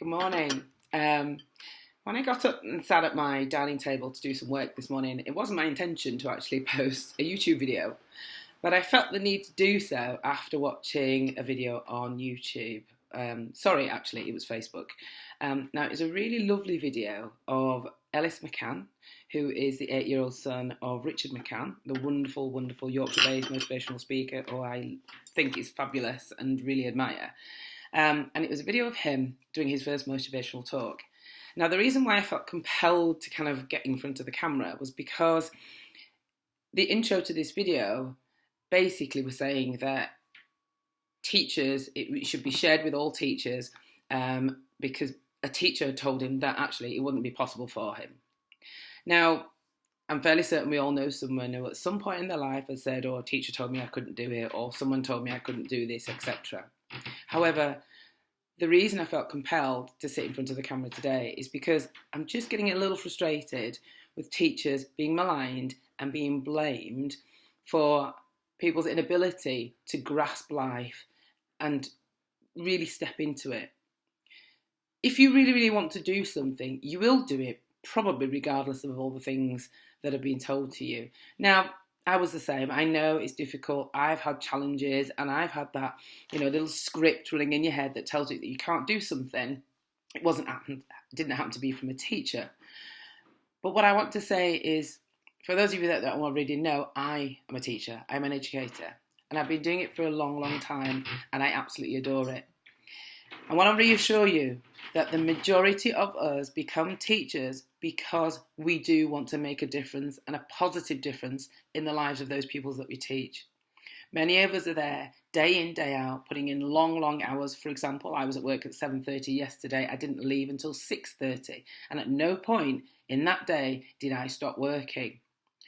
Good morning. When I got up and sat at my dining table to do some work this morning, it wasn't my intention to actually post a YouTube video, but I felt the need to do so after watching a video on YouTube. Sorry, actually, it was Facebook. Now, it's a really lovely video of Ellis McCann, who is the 8-year-old son of Richard McCann, the wonderful, wonderful Yorkshire-based motivational speaker who I think is fabulous and really admire. And it was a video of him doing his first motivational talk. Now, the reason why I felt compelled to kind of get in front of the camera was because the intro to this video basically was saying that teachers, it should be shared with all teachers, because a teacher told him that actually it wouldn't be possible for him. Now, I'm fairly certain we all know someone who at some point in their life has said, oh, a teacher told me I couldn't do it, or someone told me I couldn't do this, etc. However, the reason I felt compelled to sit in front of the camera today is because I'm just getting a little frustrated with teachers being maligned and being blamed for people's inability to grasp life and really step into it. If you really, really want to do something, you will do it, probably regardless of all the things that are being told to you. Now, I was the same. I know it's difficult. I've had challenges and I've had that, little script running in your head that tells you that you can't do something. It didn't happen to be from a teacher. But what I want to say is, for those of you that don't already know, I am a teacher. I'm an educator. And I've been doing it for a long, long time. And I absolutely adore it. I want to reassure you that the majority of us become teachers because we do want to make a difference, and a positive difference, in the lives of those pupils that we teach. Many of us are there day in, day out, putting in long, long hours. For example, I was at work at 7:30 yesterday. I didn't leave until 6:30. And at no point in that day did I stop working.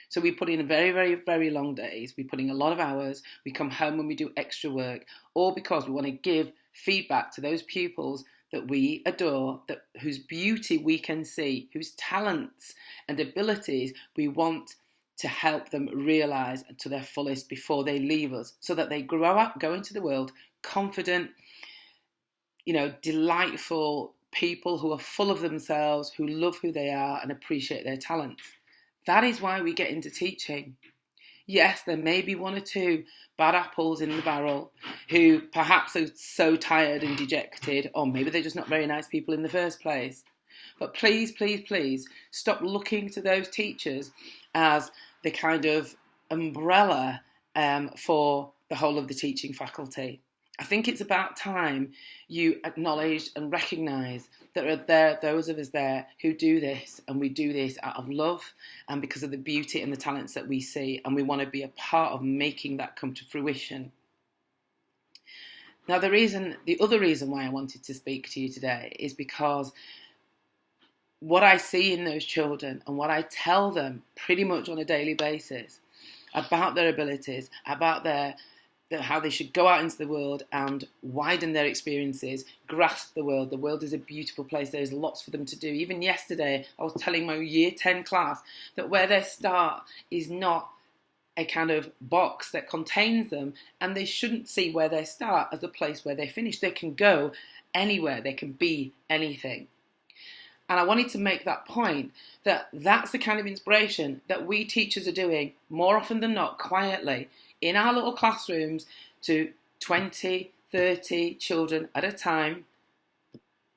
So we put in very, very, very long days. We put in a lot of hours. We come home and we do extra work, all because we want to give feedback to those pupils that we adore, whose beauty we can see, whose talents and abilities we want to help them realise to their fullest before they leave us, so that they grow up, go into the world confident, delightful people who are full of themselves, who love who they are and appreciate their talents. That is why we get into teaching. Yes, there may be one or two bad apples in the barrel who perhaps are so tired and dejected, or maybe they're just not very nice people in the first place. But please, please, please stop looking to those teachers as the kind of umbrella for the whole of the teaching faculty. I think it's about time you acknowledge and recognise that there are those of us there who do this, and we do this out of love and because of the beauty and the talents that we see, and we want to be a part of making that come to fruition. Now, the other reason why I wanted to speak to you today is because what I see in those children and what I tell them pretty much on a daily basis about their abilities, about how they should go out into the world and widen their experiences, grasp the world. The world is a beautiful place. There's lots for them to do. Even yesterday, I was telling my year 10 class that where they start is not a kind of box that contains them, and they shouldn't see where they start as a place where they finish. They can go anywhere. They can be anything. And I wanted to make that point, that that's the kind of inspiration that we teachers are doing more often than not, quietly, in our little classrooms, to 20, 30 children at a time,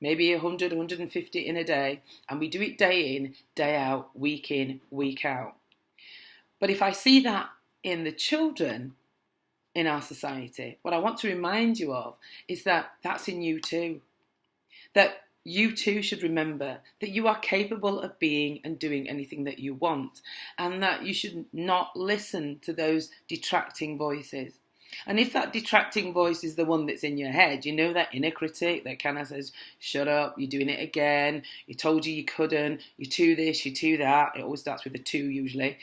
maybe 100, 150 in a day. And we do it day in, day out, week in, week out. But if I see that in the children in our society, what I want to remind you of is that that's in you too. That you too should remember that you are capable of being and doing anything that you want, and that you should not listen to those detracting voices. And if that detracting voice is the one that's in your head, that inner critic that kind of says, shut up, you're doing it again, you told you couldn't, you're too this, you're too that, it always starts with a 2 usually,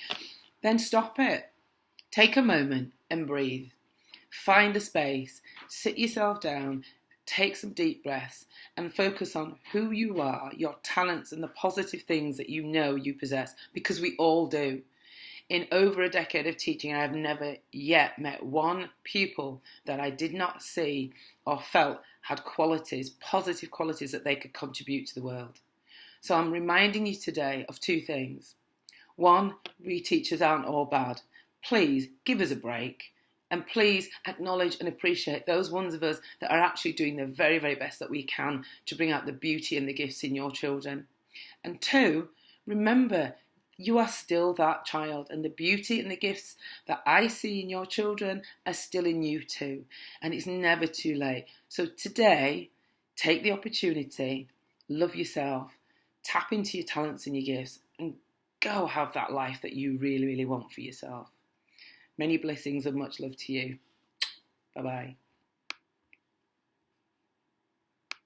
then stop it. Take a moment and breathe. Find a space, sit yourself down, take some deep breaths and focus on who you are, your talents and the positive things that you know you possess, because we all do. In over a decade of teaching, I have never yet met one pupil that I did not see or felt had qualities, positive qualities that they could contribute to the world. So I'm reminding you today of two things. One, we teachers aren't all bad. Please give us a break. And please acknowledge and appreciate those ones of us that are actually doing the very, very best that we can to bring out the beauty and the gifts in your children. And two, remember, you are still that child, and the beauty and the gifts that I see in your children are still in you too. And it's never too late. So today, take the opportunity, love yourself, tap into your talents and your gifts, and go have that life that you really, really want for yourself. Many blessings and much love to you. Bye-bye.